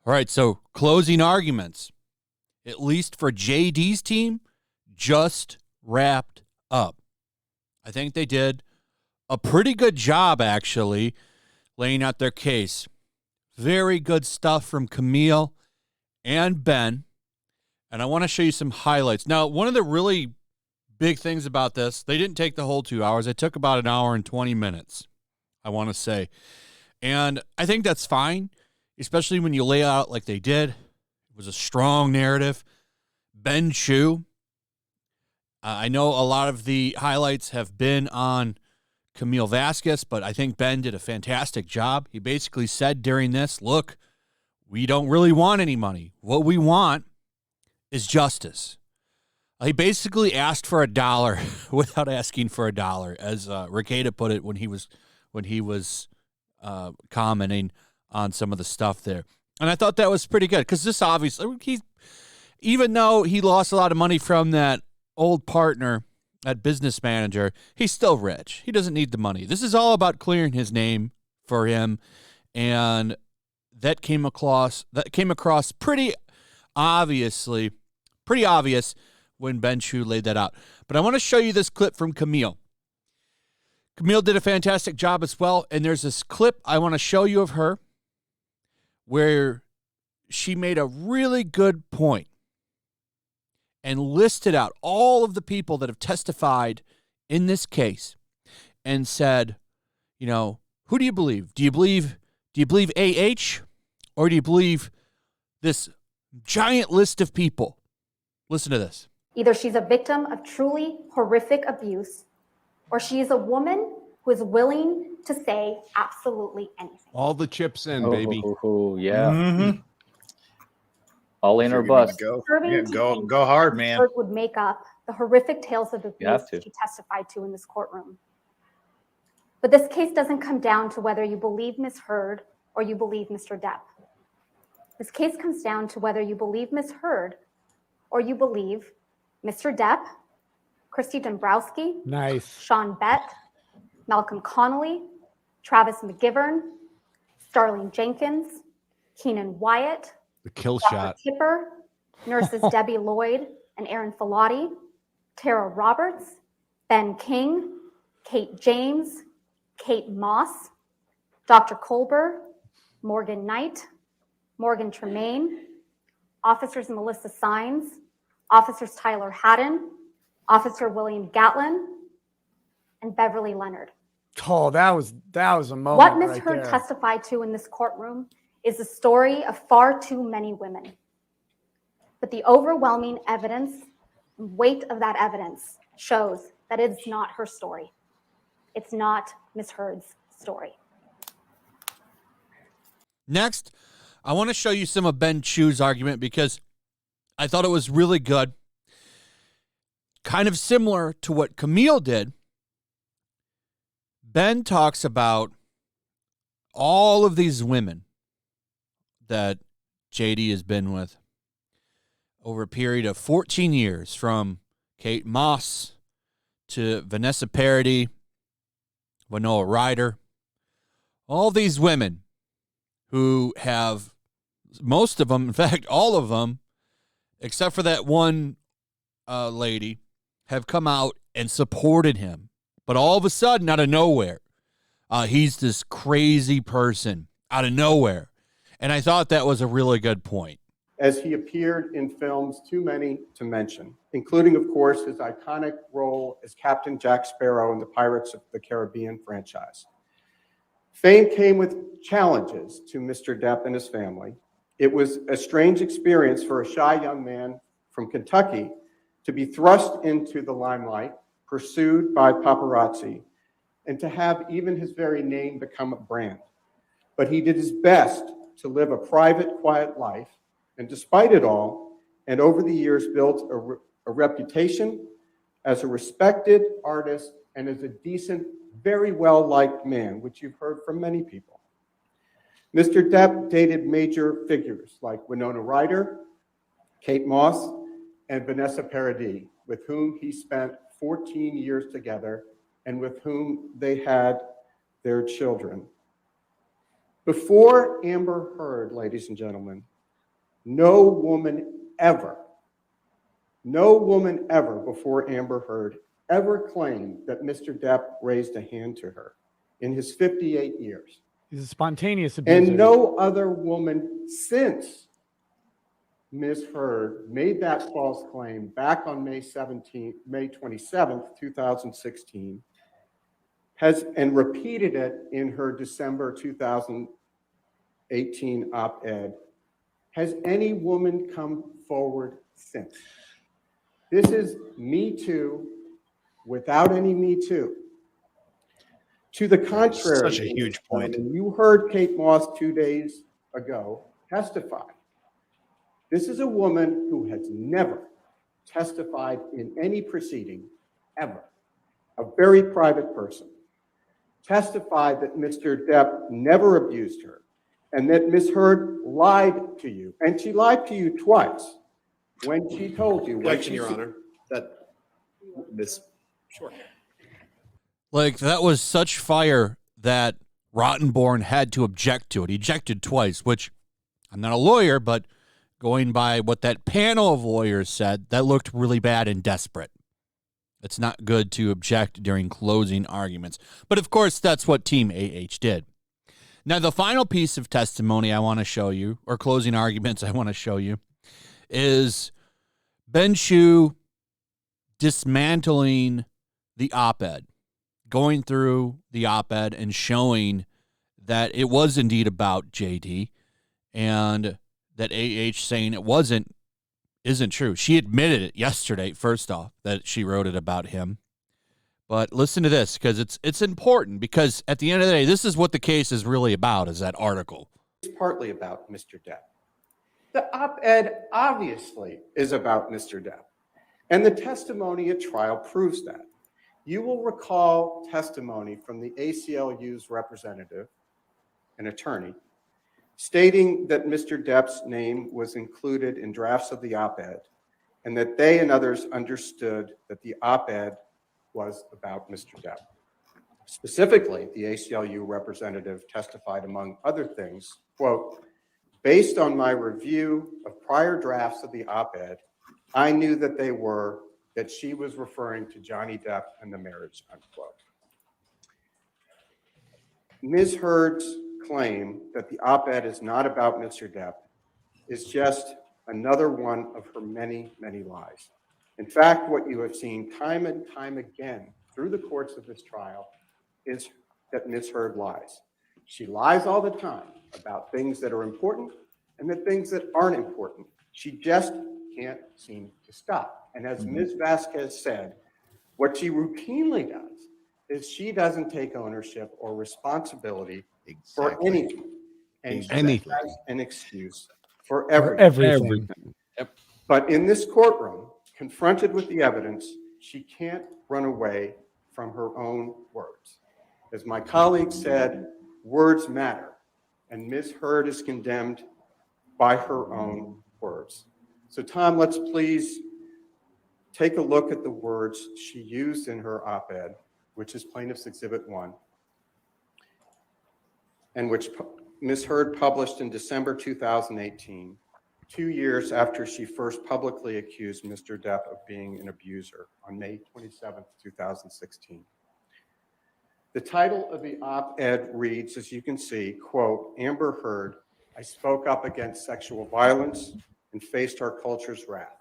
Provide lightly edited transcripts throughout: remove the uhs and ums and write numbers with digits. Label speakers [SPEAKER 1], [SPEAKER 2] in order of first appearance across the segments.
[SPEAKER 1] All right, so closing arguments, at least for JD's team, just wrapped up. I think they did a pretty good job, actually, laying out their case. Very good stuff from Camille and Ben. And I want to show you some highlights. Now, one of the really big things about this, they didn't take the whole 2 hours. It took about an hour and 20 minutes, I want to say. And I think that's fine, especially when you lay out like they did. It was a strong narrative. Ben Chu. I know a lot of the highlights have been on Camille Vasquez, but I think Ben did a fantastic job. He basically said during this, look, we don't really want any money. What we want is justice. He basically asked for $1 without asking for $1, as Rekieta put it when he was commenting on some of the stuff there. And I thought that was pretty good because this obviously, even though he lost a lot of money from that old partner, that business manager, he's still rich. He doesn't need the money. This is all about clearing his name for him, and that came across pretty obvious when Ben Chu laid that out. But I want to show you this clip from Camille. Camille did a fantastic job as well, and there's this clip I want to show you of her where she made a really good point and listed out all of the people that have testified in this case and said, you know, who do you believe? Do you believe AH, or do you believe this giant list of people? Listen to this.
[SPEAKER 2] Either she's a victim of truly horrific abuse, or she is a woman who is willing to say absolutely anything.
[SPEAKER 3] All the chips in, baby.
[SPEAKER 4] Yeah.
[SPEAKER 5] Mm-hmm.
[SPEAKER 4] All in or bust.
[SPEAKER 5] Go hard, man.
[SPEAKER 2] Would make up the horrific tales of abuse she testified to in this courtroom. But this case doesn't come down to whether you believe Ms. Heard or you believe Mr. Depp. This case comes down to whether you believe Ms. Heard or you believe Mr. Depp, Christy Dombrowski, Sean Bett, Malcolm Connolly, Travis McGivern, Starling Jenkins, Keenan Wyatt,
[SPEAKER 3] the kill
[SPEAKER 2] Dr.
[SPEAKER 3] shot,
[SPEAKER 2] Tipper, nurses Debbie Lloyd and Aaron Filati, Tara Roberts, Ben King, Kate James, Kate Moss, Dr. Colbert, Morgan Knight, Morgan Tremaine, Officers Melissa Sines, Officers Tyler Haddon, Officer William Gatlin, and Beverly Leonard.
[SPEAKER 6] Oh, that was a moment.
[SPEAKER 2] What Ms. Heard testified to in this courtroom is the story of far too many women. But the overwhelming evidence and weight of that evidence shows that it's not her story. It's not Ms. Heard's story.
[SPEAKER 1] Next, I want to show you some of Ben Chu's argument because I thought it was really good. Kind of similar to what Camille did. Ben talks about all of these women that JD has been with over a period of 14 years, from Kate Moss to Vanessa Paradis, Winona Ryder, all these women who have, most of them, in fact, all of them, except for that one lady, have come out and supported him. But all of a sudden, out of nowhere, he's this crazy person out of nowhere. And I thought that was a really good point.
[SPEAKER 7] As he appeared in films too many to mention, including, of course, his iconic role as Captain Jack Sparrow in the Pirates of the Caribbean franchise. Fame came with challenges to Mr. Depp and his family. It was a strange experience for a shy young man from Kentucky to be thrust into the limelight, pursued by paparazzi, and to have even his very name become a brand. But he did his best to live a private, quiet life, and despite it all, and over the years built a reputation as a respected artist and as a decent, very well-liked man, which you've heard from many people. Mr. Depp dated major figures like Winona Ryder, Kate Moss, and Vanessa Paradis, with whom he spent 14 years together and with whom they had their children. Before Amber Heard, ladies and gentlemen, no woman ever before Amber Heard ever claimed that Mr. Depp raised a hand to her in his 58 years.
[SPEAKER 6] He's a spontaneous abuser.
[SPEAKER 7] And no other woman since Ms. Heard made that false claim back on May 27th, 2016, and repeated it in her December 2018 op-ed. Has any woman come forward since? This is Me Too without any Me Too. To the contrary,
[SPEAKER 5] Such a huge point.
[SPEAKER 7] You heard Kate Moss 2 days ago testify. This is a woman who has never testified in any proceeding, ever. A very private person. Testified that Mr. Depp never abused her and that Ms. Heard lied to you. And she lied to you twice when she told you.
[SPEAKER 5] Objection, Your Honor. Sure.
[SPEAKER 1] Like, that was such fire that Rottenborn had to object to it. He objected twice, which I'm not a lawyer, but going by what that panel of lawyers said, that looked really bad and desperate. It's not good to object during closing arguments. But of course, that's what Team AH did. Now, the final piece of testimony I want to show you, or closing arguments I want to show you, is Ben Shu dismantling the op-ed, going through the op-ed and showing that it was indeed about JD, and that AH saying it isn't true. She admitted it yesterday, first off, that she wrote it about him. But listen to this, because it's important, because at the end of the day, this is what the case is really about, is that article.
[SPEAKER 7] It's partly about Mr. Depp. The op-ed obviously is about Mr. Depp. And the testimony at trial proves that. You will recall testimony from the ACLU's representative, an attorney, stating that Mr. Depp's name was included in drafts of the op-ed and that they and others understood that the op-ed was about Mr. Depp. Specifically, the ACLU representative testified, among other things, quote, "Based on my review of prior drafts of the op-ed, I knew that she was referring to Johnny Depp and the marriage," unquote. Ms. Heard's claim that the op-ed is not about Mr. Depp is just another one of her many, many lies. In fact, what you have seen time and time again through the course of this trial is that Ms. Heard lies. She lies all the time about things that are important and the things that aren't important. She just can't seem to stop. And as Ms. Vasquez said, what she routinely does is she doesn't take ownership or responsibility for anything. And she has an excuse for everything.
[SPEAKER 1] Yep.
[SPEAKER 7] But in this courtroom, confronted with the evidence, she can't run away from her own words. As my colleague said, words matter, and Ms. Heard is condemned by her own words. So Tom, let's please take a look at the words she used in her op-ed, which is Plaintiff's Exhibit 1, and which Ms. Heard published in December 2018, 2 years after she first publicly accused Mr. Depp of being an abuser on May 27, 2016. The title of the op-ed reads, as you can see, quote, "Amber Heard, I spoke up against sexual violence and faced our culture's wrath.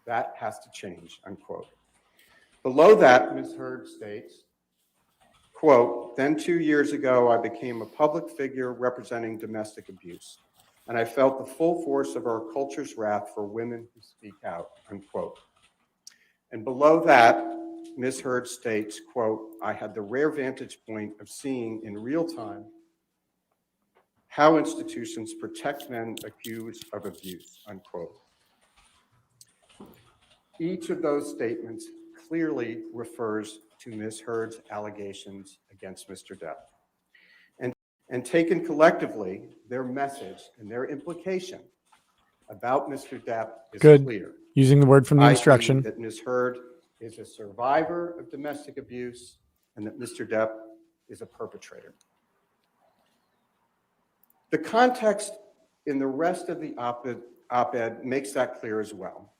[SPEAKER 7] That has to change," unquote. Below that, Ms. Heard states, quote, "Then 2 years ago, I became a public figure representing domestic abuse, and I felt the full force of our culture's wrath for women who speak out," unquote. And below that, Ms. Heard states, quote, "I had the rare vantage point of seeing in real time how institutions protect men accused of abuse," unquote. Each of those statements clearly refers to Ms. Heard's allegations against Mr. Depp. And taken collectively, their message and their implication about Mr. Depp is
[SPEAKER 6] Good.
[SPEAKER 7] clear.
[SPEAKER 6] Using the word from the
[SPEAKER 7] I.e.
[SPEAKER 6] instruction.
[SPEAKER 7] that Ms. Heard is a survivor of domestic abuse and that Mr. Depp is a perpetrator. The context in the rest of the op-ed makes that clear as well.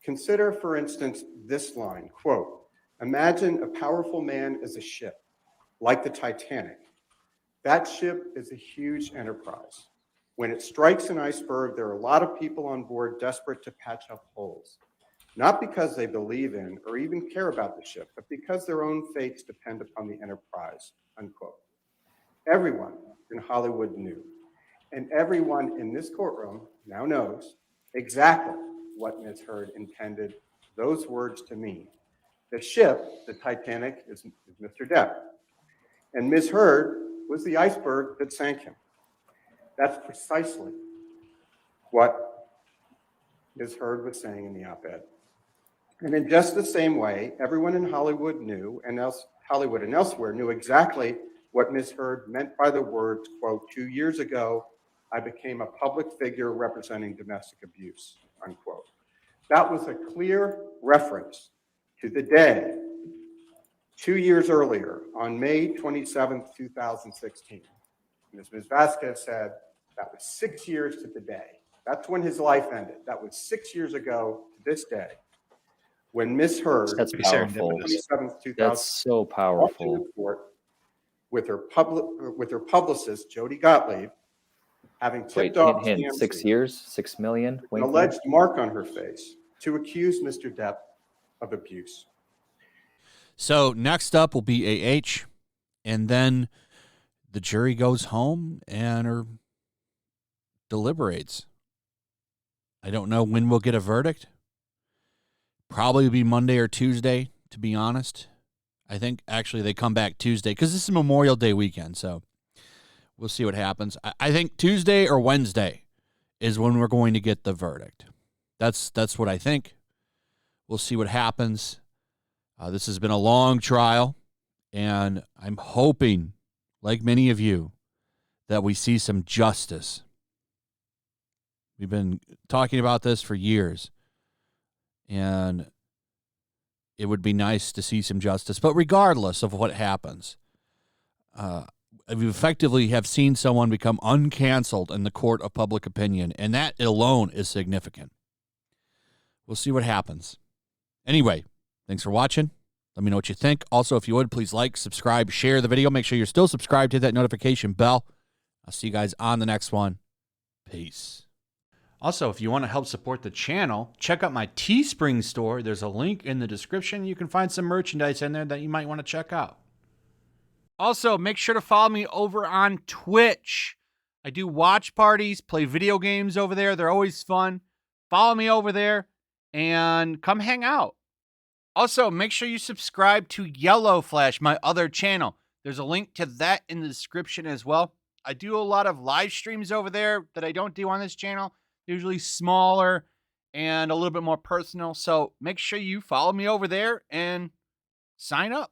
[SPEAKER 7] Consider, for instance, this line, quote, "Imagine a powerful man as a ship, like the Titanic. That ship is a huge enterprise. When it strikes an iceberg, there are a lot of people on board desperate to patch up holes, not because they believe in or even care about the ship, but because their own fates depend upon the enterprise," unquote. Everyone in Hollywood knew, and everyone in this courtroom now knows exactly what Ms. Heard intended those words to mean. The ship, the Titanic, is Mr. Depp, and Ms. Heard was the iceberg that sank him. That's precisely what Ms. Heard was saying in the op-ed. And in just the same way, everyone in Hollywood knew, and Hollywood and elsewhere knew exactly what Ms. Heard meant by the words, quote, "2 years ago, I became a public figure representing domestic abuse," unquote. That was a clear reference to the day 2 years earlier, on May 27th, 2016. And as Ms. Vasquez said, that was 6 years to the day. That's when his life ended. That was 6 years ago to this day, when Ms. Heard,
[SPEAKER 4] That's powerful.
[SPEAKER 7] 27th, 2000,
[SPEAKER 4] That's so powerful.
[SPEAKER 7] with her publicist, Jody Gottlieb, having tipped off
[SPEAKER 4] hint,
[SPEAKER 7] TMZ,
[SPEAKER 4] 6 years, 6 million.
[SPEAKER 7] an alleged mark on her face to accuse Mr. Depp of abuse.
[SPEAKER 1] So next up will be AH, and then the jury goes home and deliberates. I don't know when we'll get a verdict. Probably be Monday or Tuesday, to be honest. I think actually they come back Tuesday because this is Memorial Day weekend, so we'll see what happens. I think Tuesday or Wednesday is when we're going to get the verdict. That's what I think. We'll see what happens. This has been a long trial, and I'm hoping, like many of you, that we see some justice. We've been talking about this for years, and it would be nice to see some justice. But regardless of what happens, we effectively have seen someone become uncanceled in the court of public opinion, and that alone is significant. We'll see what happens. Anyway, thanks for watching. Let me know what you think. Also, if you would, please like, subscribe, share the video. Make sure you're still subscribed to that notification bell. I'll see you guys on the next one. Peace. Also, if you want to help support the channel, check out my Teespring store. There's a link in the description. You can find some merchandise in there that you might want to check out. Also, make sure to follow me over on Twitch. I do watch parties, play video games over there. They're always fun. Follow me over there and come hang out. Also, make sure you subscribe to YellowFlash, my other channel. There's a link to that in the description as well. I do a lot of live streams over there that I don't do on this channel. Usually smaller and a little bit more personal. So make sure you follow me over there and sign up.